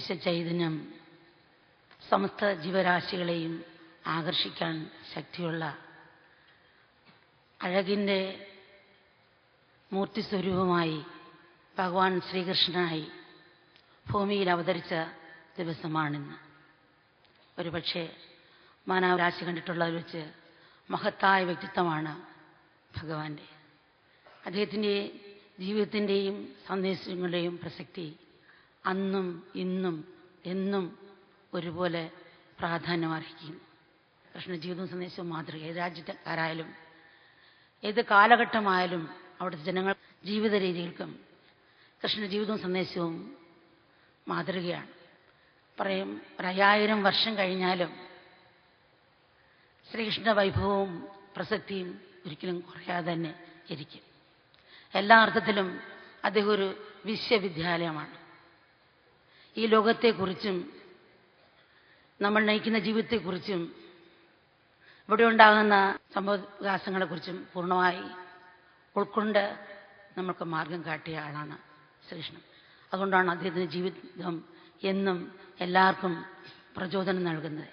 വിശ്വചൈതന്യം സമസ്ത ജീവരാശികളെയും ആകർഷിക്കാൻ ശക്തിയുള്ള അഴകിൻ്റെ മൂർത്തിസ്വരൂപമായി ഭഗവാൻ ശ്രീകൃഷ്ണനായി ഭൂമിയിൽ അവതരിച്ച ദിവസമാണിന്ന്. ഒരുപക്ഷെ മാനവരാശി കണ്ടിട്ടുള്ളതിൽ വെച്ച് മഹത്തായ വ്യക്തിത്വമാണ് ഭഗവാന്റെ. അദ്ദേഹത്തിൻ്റെ ജീവിതത്തിൻ്റെയും സന്ദേശങ്ങളുടെയും പ്രസക്തി അന്നും ഇന്നും എന്നും ഒരുപോലെ പ്രാധാന്യം അർഹിക്കുന്നു. കൃഷ്ണ ജീവിതവും സന്ദേശവും മാതൃക. ഏത് രാജ്യക്കാരായാലും ഏത് കാലഘട്ടമായാലും അവിടുത്തെ ജനങ്ങൾ ജീവിത രീതികൾക്കും കൃഷ്ണ ജീവിതവും സന്ദേശവും മാതൃകയാണ്. പറയും 5000 വർഷം കഴിഞ്ഞാലും ശ്രീകൃഷ്ണ വൈഭവവും പ്രസക്തിയും ഒരിക്കലും കുറയാതെ തന്നെ ഇരിക്കും. എല്ലാ അർത്ഥത്തിലും അദ്ദേഹം ഒരു വിശ്വവിദ്യാലയമാണ്. ഈ ലോകത്തെക്കുറിച്ചും നമ്മൾ നയിക്കുന്ന ജീവിതത്തെക്കുറിച്ചും ഇവിടെ ഉണ്ടാകുന്ന സംഭവവികാസങ്ങളെക്കുറിച്ചും പൂർണ്ണമായി ഉൾക്കൊണ്ട് നമ്മൾക്ക് മാർഗം കാട്ടിയ ആളാണ് ശ്രീകൃഷ്ണൻ. അതുകൊണ്ടാണ് അദ്ദേഹത്തിൻ്റെ ജീവിതം എന്നും എല്ലാവർക്കും പ്രചോദനം നൽകുന്നത്.